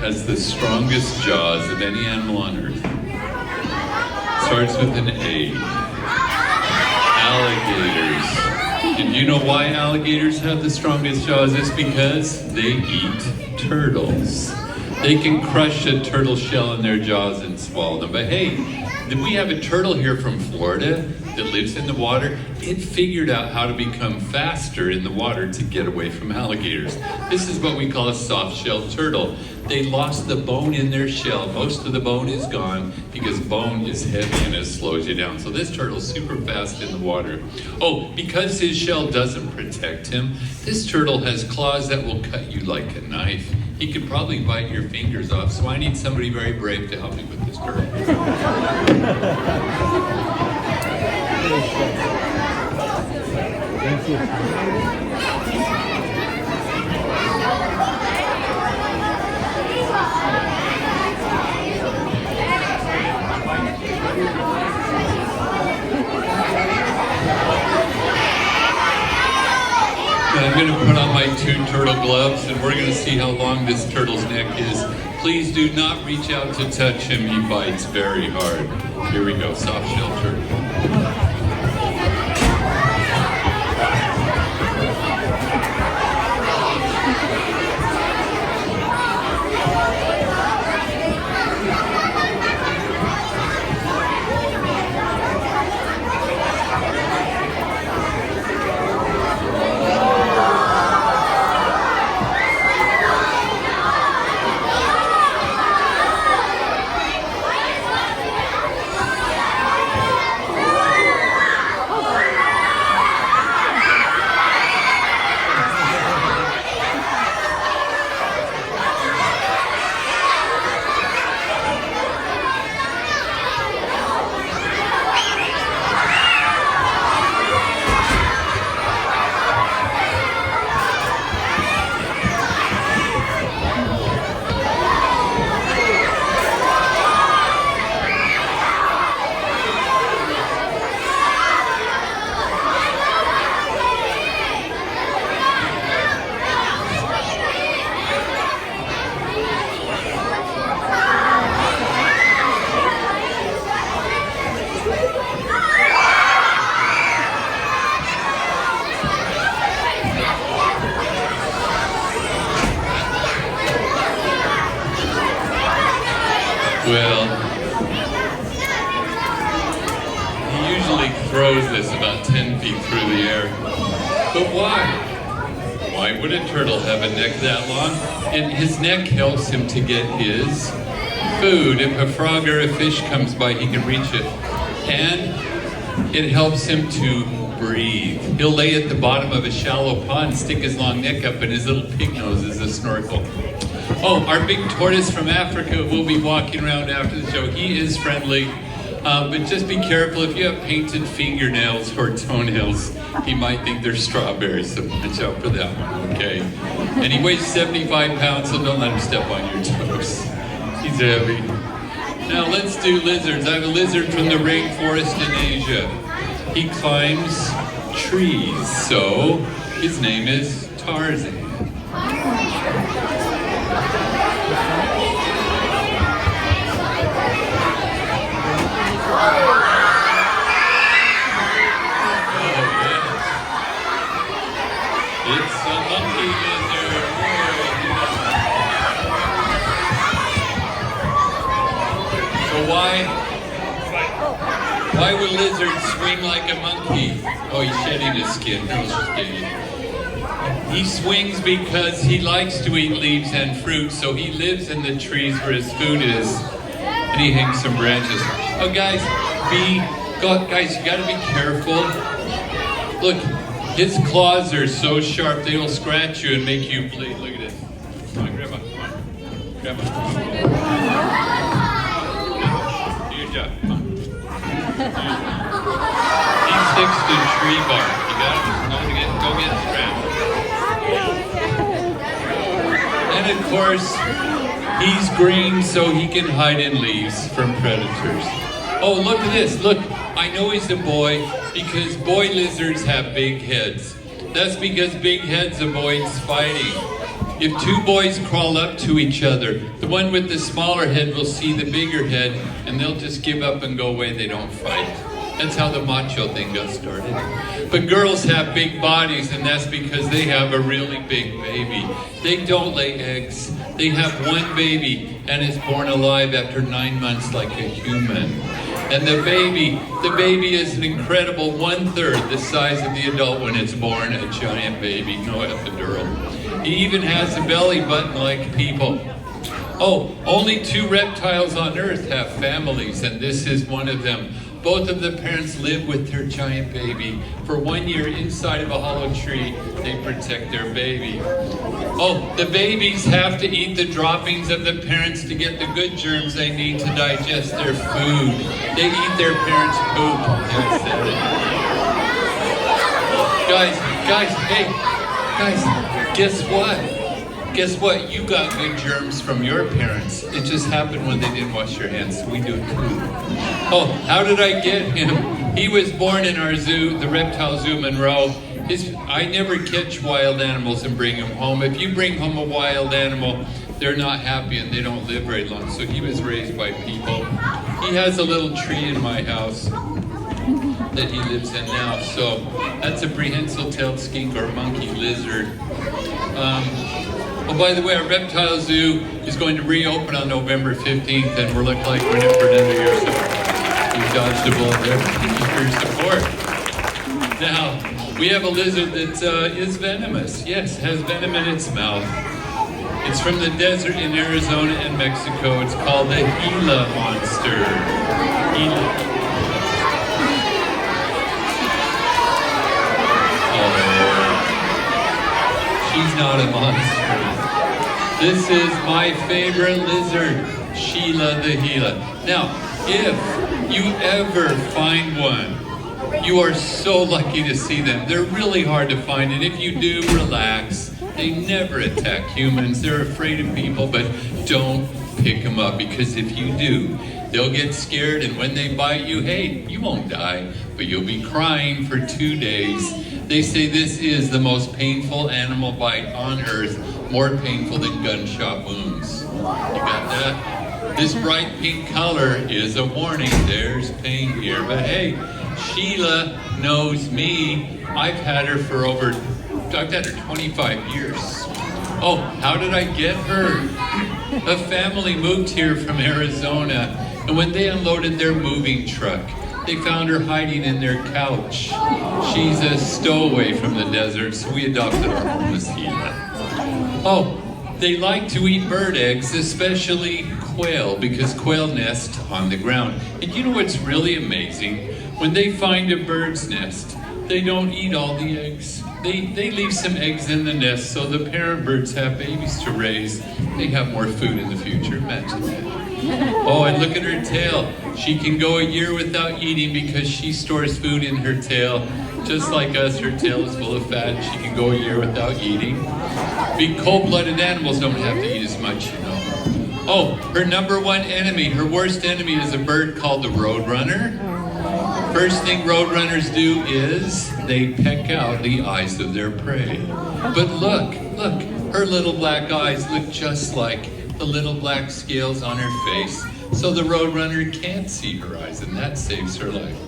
Has the strongest jaws of any animal on earth. Starts with an A. Alligators. And you know why alligators have the strongest jaws? It's because they eat turtles. They can crush a turtle shell in their jaws and swallow them. But hey, we have a turtle here from Florida that lives in the water. It figured out how to become faster in the water to get away from alligators. This is what we call a soft-shelled turtle. They lost the bone in their shell. Most of the bone is gone because bone is heavy and it slows you down. So this turtle's super fast in the water. Oh, because his shell doesn't protect him, this turtle has claws that will cut you like a knife. He could probably bite your fingers off, so I need somebody very brave to help me with this turtle. Thank you. I'm going to put on my 2 turtle gloves and we're going to see how long this turtle's neck is. Please do not reach out to touch him. He bites very hard. Here we go, soft shell turtle. Well, he usually throws this about 10 feet through the air. But why? Why would a turtle have a neck that long? And his neck helps him to get his food. If a frog or a fish comes by, he can reach it. And it helps him to breathe. He'll lay at the bottom of a shallow pond, stick his long neck up, and his little pig nose is a snorkel. Oh, our big tortoise from Africa will be walking around after the show. He is friendly, but just be careful if you have painted fingernails or toenails. He might think they're strawberries, so watch out for that one, okay? And he weighs 75 pounds, so don't let him step on your toes. He's heavy. Now let's do lizards. I have a lizard from the rainforest in Asia. He climbs trees, so his name is Tarzan. It's a monkey lizard. So why would lizards swing like a monkey? Oh, he's shedding his skin. No, just kidding. He swings because he likes to eat leaves and fruit, so he lives in the trees where his food is, and he hangs some branches. Oh, guys, you gotta be careful. Look, his claws are so sharp they will scratch you and make you bleed. Look at this. Come on, Grandma. Come on. Grandma. Do your job. Come on. He sticks to tree bark. You got him? Go get scratched. And of course, he's green so he can hide in leaves from predators. Oh, look at this. Look, I know he's a boy because boy lizards have big heads. That's because big heads avoids fighting. if two boys crawl up to each other, the one with the smaller head will see the bigger head, and they'll just give up and go away. They don't fight. That's how the macho thing got started. But girls have big bodies, and that's because they have a really big baby. They don't lay eggs. They have one baby, and is born alive after 9 months like a human. And the baby is an incredible 1/3 the size of the adult when it's born, a giant baby, no epidural. He even has a belly button like people. Oh, only 2 reptiles on Earth have families, and this is one of them. Both of the parents live with their giant baby. For 1 year inside of a hollow tree, they protect their baby. Oh, the babies have to eat the droppings of the parents to get the good germs they need to digest their food. They eat their parents' poop. I said it. Guys, guess what? Guess what? You got good germs from your parents. It just happened when they didn't wash their hands. We do it too. Oh, how did I get him? He was born in our zoo, the Reptile Zoo Monroe. I never catch wild animals and bring them home. If you bring home a wild animal, they're not happy and they don't live very long. So he was raised by people. He has a little tree in my house that he lives in now. So that's a prehensile-tailed skink or monkey lizard. Oh, by the way, our reptile zoo is going to reopen on November 15th, and we're looking like we're in it for another year, so you dodged a bullet there. Thank you for your support. Now, we have a lizard that is venomous. Yes, has venom in its mouth. It's from the desert in Arizona and Mexico. It's called the Gila monster. Gila. She's not a monster. This is my favorite lizard, Sheila the Gila. Now, if you ever find one, you are so lucky to see them. They're really hard to find, and if you do, relax. They never attack humans. They're afraid of people, but don't pick them up, because if you do, they'll get scared, and when they bite you, hey, you won't die, but you'll be crying for 2 days. They say this is the most painful animal bite on Earth, more painful than gunshot wounds. You got that? This bright pink color is a warning. There's pain here. But hey, Sheila knows me. I've had her 25 years. Oh, how did I get her? A family moved here from Arizona, and when they unloaded their moving truck, they found her hiding in their couch. She's a stowaway from the desert, so we adopted our homeless Gila. Oh, they like to eat bird eggs, especially quail, because quail nest on the ground. And you know what's really amazing? When they find a bird's nest, they don't eat all the eggs. They leave some eggs in the nest so the parent birds have babies to raise. They have more food in the future. Imagine that. Oh, and look at her tail. She can go a year without eating because she stores food in her tail. Just like us, her tail is full of fat. She can go a year without eating. Big cold-blooded animals don't have to eat as much, you know. Oh, her number one enemy, her worst enemy is a bird called the roadrunner. First thing roadrunners do is they peck out the eyes of their prey. But look, her little black eyes look just like the little black scales on her face, so the roadrunner can't see her eyes, and that saves her life.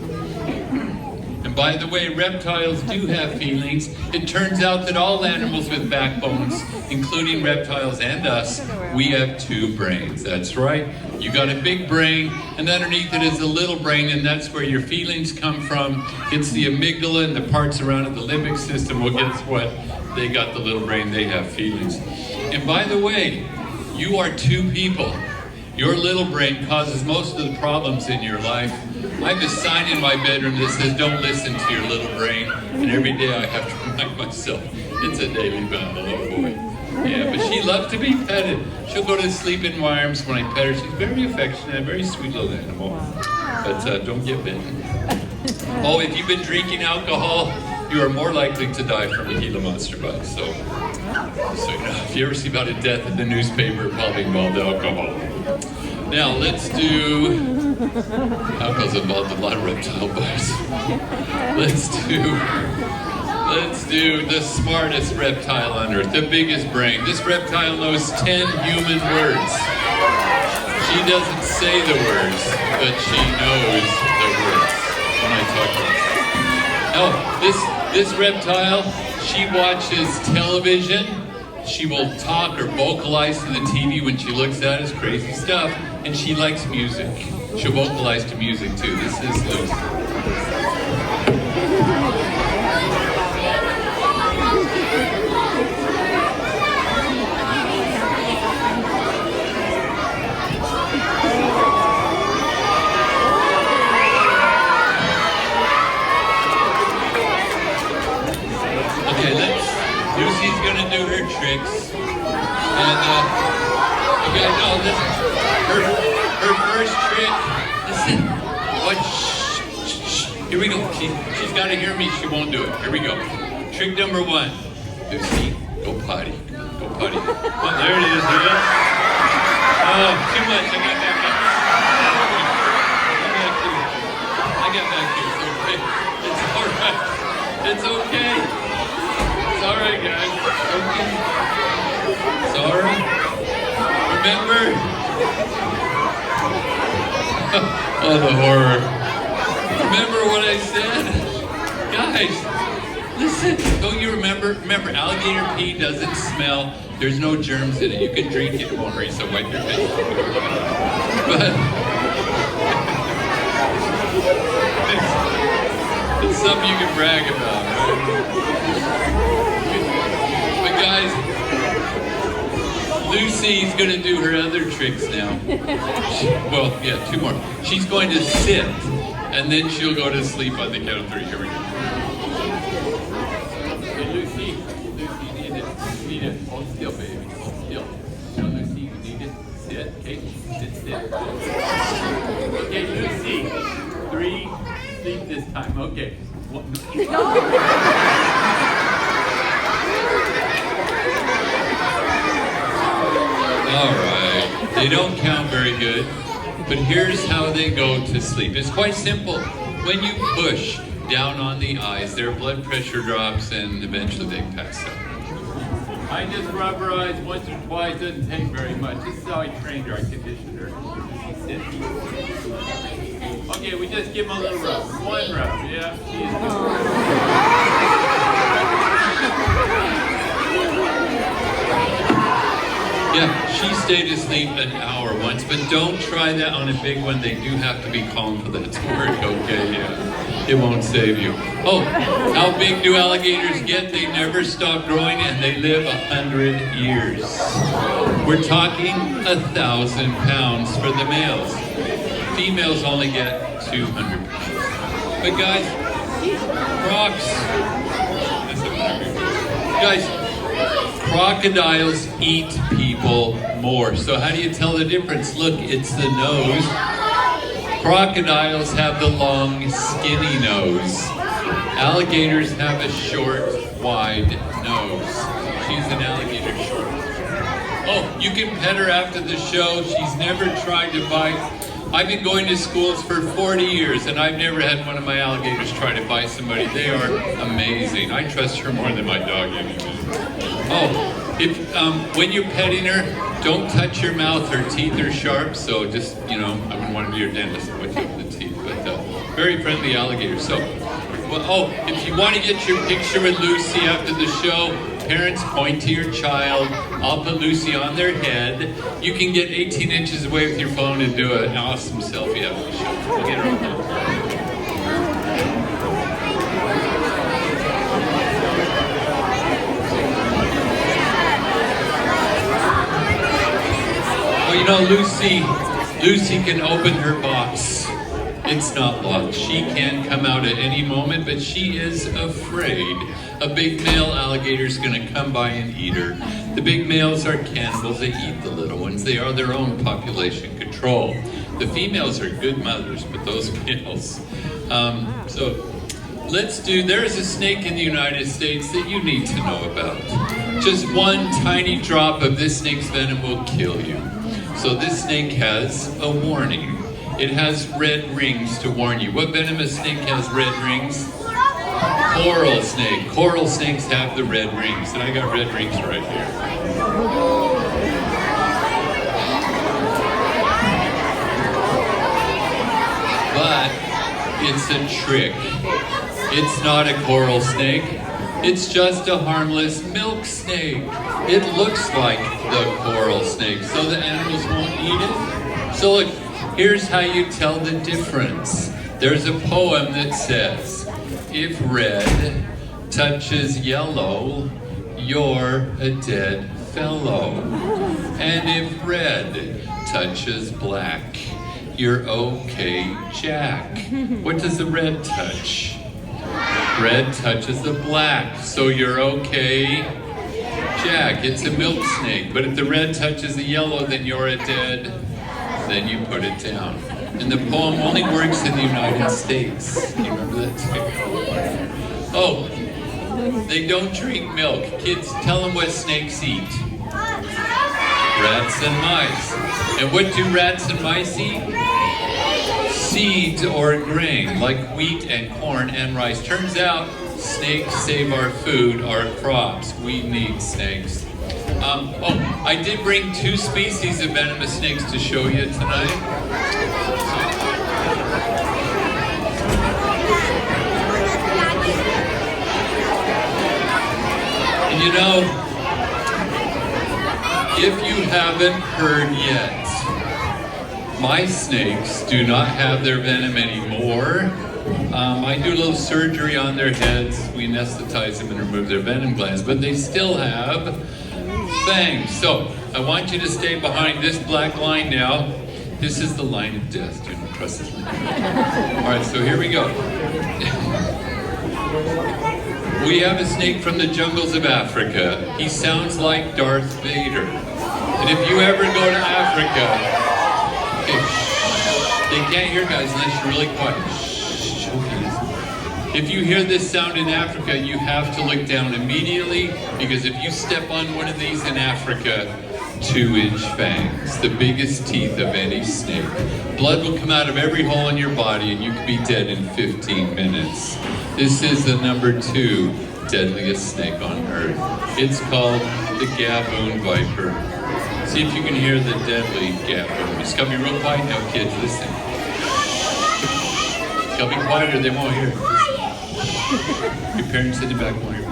And by the way, reptiles do have feelings. It turns out that all animals with backbones, including reptiles and us, we have 2 brains. That's right. You got a big brain, and underneath it is a little brain, and that's where your feelings come from. It's the amygdala and the parts around it, the limbic system. Well, guess what? They got the little brain, they have feelings. And by the way, you are 2 people. Your little brain causes most of the problems in your life. I have a sign in my bedroom that says, don't listen to your little brain. And every day I have to remind myself, it's a daily battle, oh boy. Yeah, but she loves to be petted. She'll go to sleep in my arms when I pet her. She's very affectionate, very sweet little animal. But don't get bitten. Oh, if you've been drinking alcohol, you are more likely to die from a Gila monster bite. So you know, if you ever see about a death in the newspaper, it probably involved alcohol. Now let's do, alcohol's involved in a lot of reptile bites. Let's do Let's do the smartest reptile on Earth, the biggest brain. This reptile knows 10 human words. She doesn't say the words, but she knows the words when I talk to her. Oh, this reptile, she watches television. She will talk or vocalize to the TV when she looks at us, crazy stuff. And she likes music. She'll vocalize to music too. This is Lucy. Lucy's gonna do her tricks, and you guys know this is her first trick. Listen, what? Shh. Here we go. She's got to hear me. She won't do it. Here we go. Trick number 1. Lucy, go potty. Go potty. Oh, there it is. Oh, too much. I got back here. It's all right. It's okay. It's all right, guys. Okay. It's all right. Remember? Oh, the horror. Remember what I said? Guys, listen. Don't you remember? Remember, alligator pee doesn't smell. There's no germs in it. You can drink it. It won't hurt you, so wipe your face. But it's something you can brag about, right? But guys, Lucy's going to do her other tricks now. Well, yeah, 2 more. She's going to sit, and then she'll go to sleep on the count of 3. Here we go. Hey, Lucy, you need to hold still, baby. Hold still. No, Lucy, you need to sit. Okay, sit. Okay, Lucy, 3, sleep this time. Okay. All right, they don't count very good, but here's how they go to sleep. It's quite simple. When you push down on the eyes, their blood pressure drops and eventually they pass out. I just rub her eyes once or twice, doesn't take very much. This is how I trained our conditioner. Sit. Okay, we just give them a little rub. 1 rub, yeah. Yeah, she stayed asleep an hour once, but don't try that on a big one. They do have to be calm for that to work, okay? Yeah, it won't save you. Oh, how big do alligators get? They never stop growing and they live 100 years. We're talking 1,000 pounds for the males. Females only get 200 pounds. But guys, crocodiles eat people more. So how do you tell the difference? Look, it's the nose. Crocodiles have the long, skinny nose. Alligators have a short, wide nose. She's an alligator short. Oh, you can pet her after the show. She's never tried to bite. I've been going to schools for 40 years, and I've never had one of my alligators try to bite somebody. They are amazing. I trust her more than my dog anyway. Oh, if when you're petting her, don't touch her mouth. Her teeth are sharp, so just, I wouldn't want to be your dentist with the teeth, but very friendly alligator. So, if you want to get your picture with Lucy after the show, parents, point to your child. I'll put Lucy on their head. You can get 18 inches away with your phone and do an awesome selfie after the show. We'll get her on there. Well, Lucy can open her box. It's not locked. She can come out at any moment, but she is afraid. A big male alligator is going to come by and eat her. The big males are cannibals. They eat the little ones. They are their own population control. The females are good mothers, but those males. There's a snake in the United States that you need to know about. Just one tiny drop of this snake's venom will kill you. So this snake has a warning. It has red rings to warn you. What venomous snake has red rings? Coral snake. Coral snakes have the red rings, and I got red rings right here. But it's a trick. It's not a coral snake. It's just a harmless milk snake. It looks like the coral snake, so the animals won't eat it. So look, here's how you tell the difference. There's a poem that says, if red touches yellow, you're a dead fellow. And if red touches black, you're okay, Jack. What does the red touch? Red touches the black, so you're okay, Jack. It's a milk snake. But if the red touches the yellow, then you're a dead, then you put it down. And the poem only works in the United States. You remember that too? Oh, they don't drink milk. Kids, tell them what snakes eat. Rats and mice. And what do rats and mice eat? Seeds or grain, like wheat and corn and rice. Turns out, snakes save our food, our crops. We need snakes. I did bring 2 species of venomous snakes to show you tonight. And you know, if you haven't heard yet, my snakes do not have their venom anymore. I do a little surgery on their heads. We anesthetize them and remove their venom glands, but they still have fangs. So I want you to stay behind this black line now. This is the line of death. Do not trust this line. All right, so here we go. We have a snake from the jungles of Africa. He sounds like Darth Vader. And if you ever go to Africa, they can't hear, guys, unless you're really quiet. Shh, please. If you hear this sound in Africa, you have to look down immediately, because if you step on one of these in Africa, 2-inch fangs, the biggest teeth of any snake. Blood will come out of every hole in your body, and you can be dead in 15 minutes. This is the number 2 deadliest snake on Earth. It's called the gaboon viper. See if you can hear the deadly gaboon. Just gotta be real quiet now, kids. Listen. Gotta be quiet or they won't hear. Your parents in the back won't hear.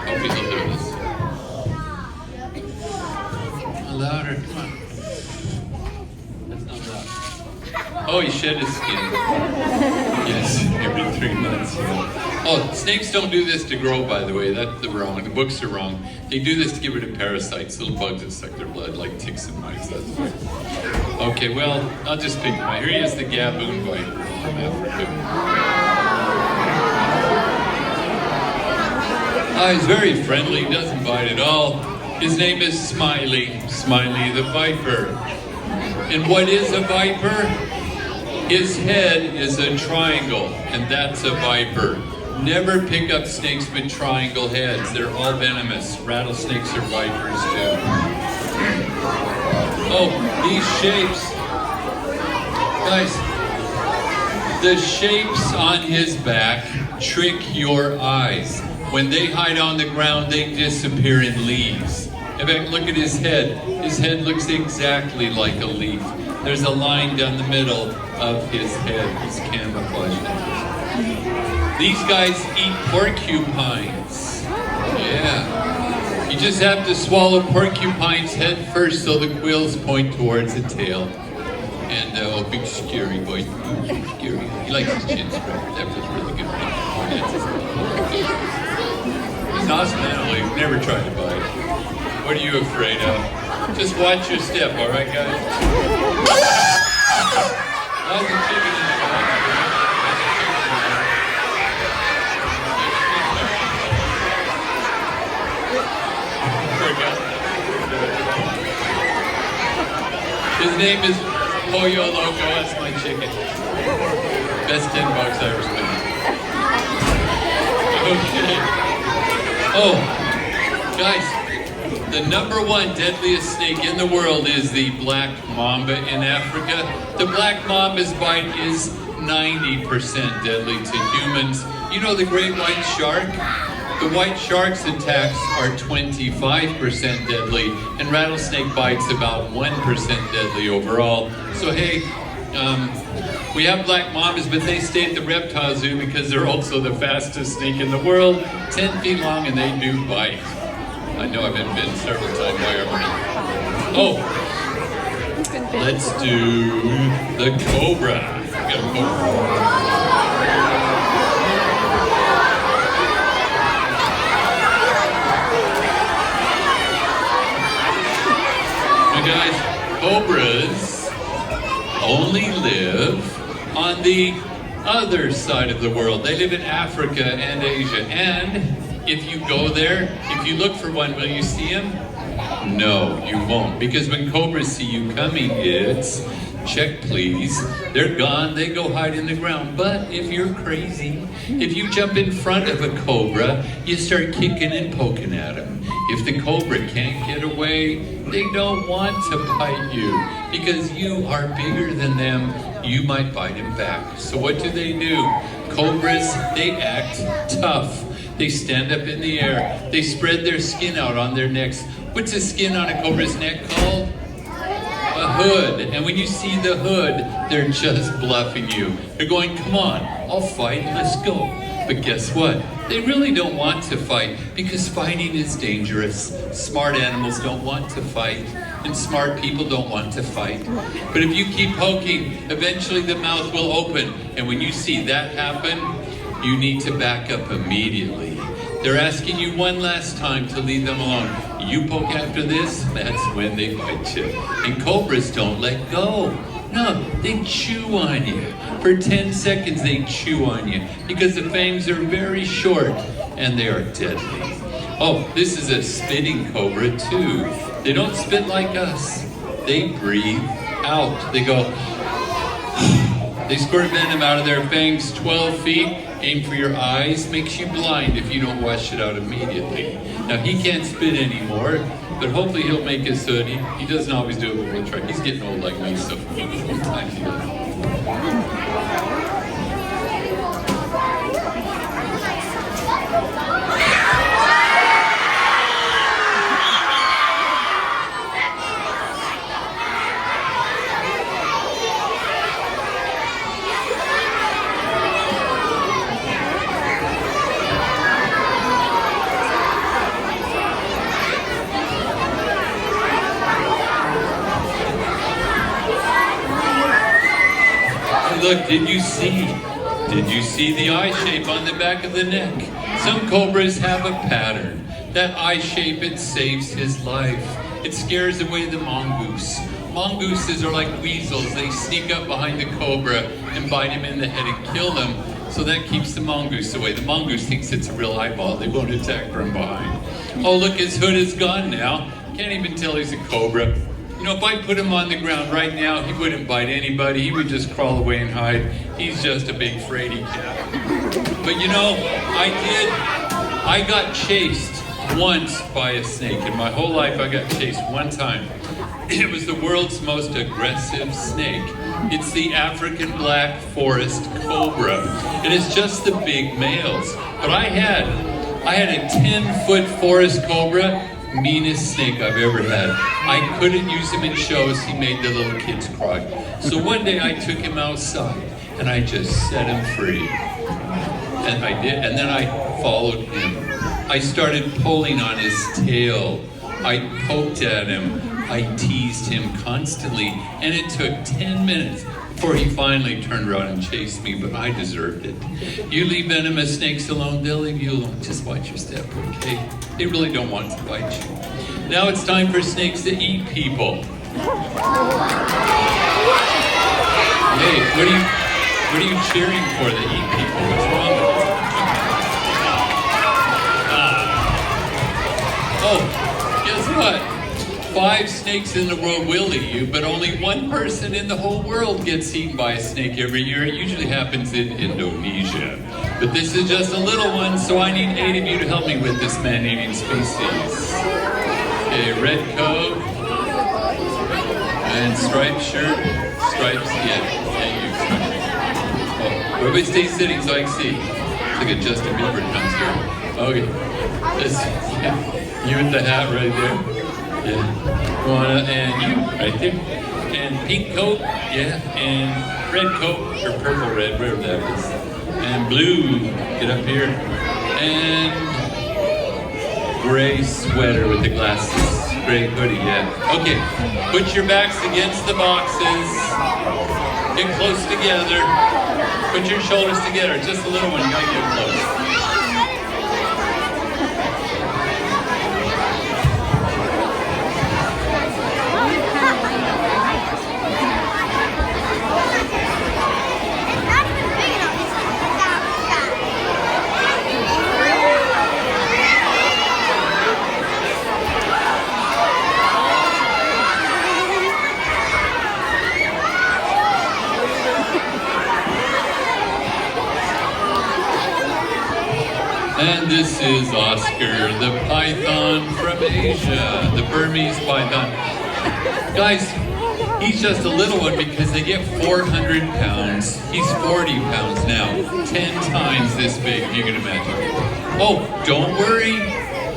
Hopefully they'll hear this. Louder, come on. That's not loud. Oh, he shed his skin. Yes, every 3 months. Yeah. Oh, snakes don't do this to grow, by the way. That's wrong. The books are wrong. They do this to get rid of parasites, little bugs that suck their blood, like ticks and mice. That's right. Okay, well, I'll just pick him out. Here he is, the gaboon viper from Africa. He's very friendly, doesn't bite at all. His name is Smiley, Smiley the viper. And what is a viper? His head is a triangle, and that's a viper. Never pick up snakes with triangle heads. They're all venomous. Rattlesnakes are vipers too. Oh, these shapes. Guys, the shapes on his back trick your eyes. When they hide on the ground, they disappear in leaves. In fact, look at his head. His head looks exactly like a leaf. There's a line down the middle of his head. He's camouflaged. These guys eat porcupines. Yeah. You just have to swallow porcupine's head first so the quills point towards the tail. And, oh, big scary boy. Big scary. He likes his chin spread. That feels really good. He's an awesome animal. You've never tried to bite. What are you afraid of? Just watch your step, all right, guys? How's the chicken in the back? His name is Pollo Loco. That's my chicken. Best $10 I ever spent. Okay. Oh, guys. The number 1 deadliest snake in the world is the black mamba in Africa. The black mamba's bite is 90% deadly to humans. You know the great white shark? The white shark's attacks are 25% deadly, and rattlesnake bites about 1% deadly overall. So hey, we have black mambas, but they stay at the reptile zoo because they're also the fastest snake in the world, 10 feet long, and they do bite. I know I've been bitten several times by everybody. Oh, let's do the cobra. We got a cobra. Guys, cobras only live on the other side of the world. They live in Africa and Asia. And if you go there, if you look for one, will you see him? No, you won't. Because when cobras see you coming, it's check please. They're gone, they go hide in the ground. But if you're crazy, if you jump in front of a cobra, you start kicking and poking at them. If the cobra can't get away, they don't want to bite you. Because you are bigger than them, you might bite them back. So what do? Cobras, they act tough. They stand up in the air. They spread their skin out on their necks. What's the skin on a cobra's neck called? A hood. And when you see the hood, they're just bluffing you. They're going, come on, I'll fight, let's go. But guess what? They really don't want to fight because fighting is dangerous. Smart animals don't want to fight, and smart people don't want to fight. But if you keep poking, eventually the mouth will open. And when you see that happen, you need to back up immediately. They're asking you one last time to leave them alone. You poke after this, that's when they bite you. And cobras don't let go. No, they chew on you. For 10 seconds they chew on you because the fangs are very short and they are deadly. Oh, this is a spitting cobra too. They don't spit like us. They breathe out. They go, they squirt venom out of their fangs 12 feet. Aim for your eyes, makes you blind if you don't wash it out immediately. Now he can't spit anymore, but hopefully he'll make it so he doesn't always do it, but we'll try. He's getting old like me, so sometimes he does. Look, did you see the eye shape on the back of the neck? Some cobras have a pattern. That eye shape, it saves his life. It scares away the mongoose. Mongooses are like weasels. They sneak up behind the cobra and bite him in the head and kill them. So that keeps the mongoose away. The mongoose thinks it's a real eyeball. They won't attack from behind. Oh, look, his hood is gone now. Can't even tell he's a cobra. You know, if I put him on the ground right now, he wouldn't bite anybody. He would just crawl away and hide. He's just a big fraidy cat. But you know, I got chased once by a snake. In my whole life, I got chased one time. It was the world's most aggressive snake. It's the African black forest cobra. And it's just the big males. But I had a 10-foot forest cobra. Meanest snake I've ever had. I couldn't use him in shows. He made the little kids cry. So one day I took him outside and I just set him free. And I did. And then I followed him. I started pulling on his tail. I poked at him. I teased him constantly. And it took 10 minutes before he finally turned around and chased me, but I deserved it. You leave venomous snakes alone, they'll leave you alone. Just watch your step, okay? They really don't want to bite you. Now it's time for snakes to eat people. Hey, what are you cheering for that eat people? What's wrong with you? Oh, guess what? 5 snakes in the world will eat you, but only 1 person in the whole world gets eaten by a snake every year. It usually happens in Indonesia. But this is just a little one, so I need 8 of you to help me with this man-eating species. Okay, red coat, and striped shirt, stripes, yeah, you, stripes. Everybody stay sitting so I can see. It's like a Justin Bieber concert. Okay. This, yeah. You with the hat right there. Yeah. And you right there. And pink coat, yeah. And red coat, or purple red, whatever that is. And blue, get up here. And gray sweater with the glasses. Gray hoodie, yeah. Okay, put your backs against the boxes. Get close together. Put your shoulders together. Just a little one, you gotta get close. And this is Oscar, the python from Asia, the Burmese python. Guys, he's just a little one because they get 400 pounds. He's 40 pounds now, 10 times this big, if you can imagine. Oh, don't worry,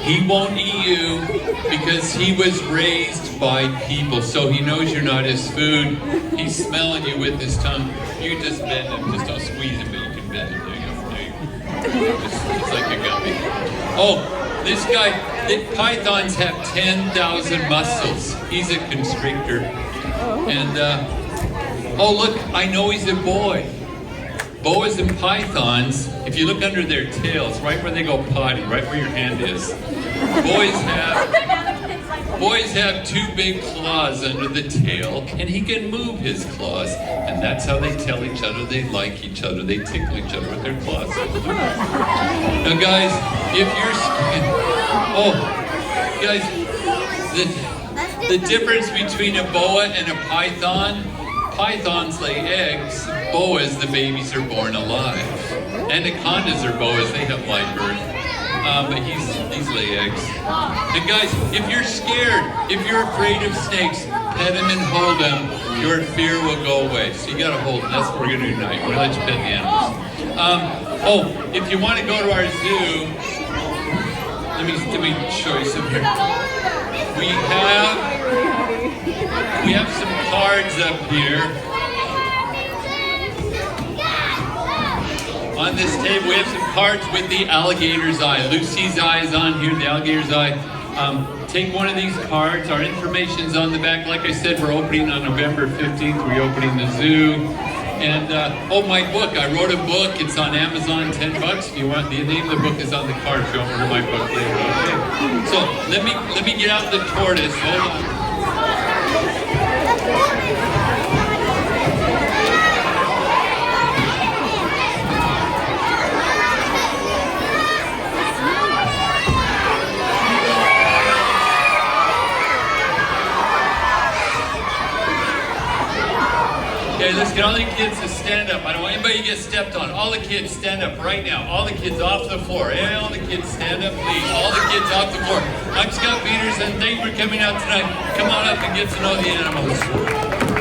he won't eat you because he was raised by people, so he knows you're not his food. He's smelling you with his tongue. You just bend him, just don't squeeze him, but you can bend him. It's like a gummy. Oh, this guy, pythons have 10,000 muscles. He's a constrictor. And, oh look, I know he's a boy. Boas and pythons, if you look under their tails, right where they go potty, right where your hand is, boys have two big claws under the tail, and he can move his claws. And that's how they tell each other they like each other. They tickle each other with their claws. Now guys, if you're the difference between a boa and a python, pythons lay eggs, boas, the babies are born alive. Anacondas are boas, they have live birth. But these lay eggs. And guys, if you're scared, if you're afraid of snakes, pet them and hold them. Your fear will go away. So you gotta hold them. That's what we're gonna do tonight. We're gonna let you pet the animals. Oh, if you want to go to our zoo, let me show you some here. We have some cards up here. On this table, we have some cards with the alligator's eye. Lucy's eye is on here, the alligator's eye. Take one of these cards. Our information's on the back. Like I said, we're opening on November 15th. We're opening the zoo. And, oh, my book. I wrote a book. It's on Amazon, $10. If you want, the name of the book is on the card if you want to order my book later. Okay. So, let me get out the tortoise. Hold on. Okay, let's get all the kids to stand up. I don't want anybody to get stepped on. All the kids stand up right now. All the kids off the floor. Hey, all the kids stand up, please. All the kids off the floor. I'm Scott Peters, and thank you for coming out tonight. Come on up and get to know the animals.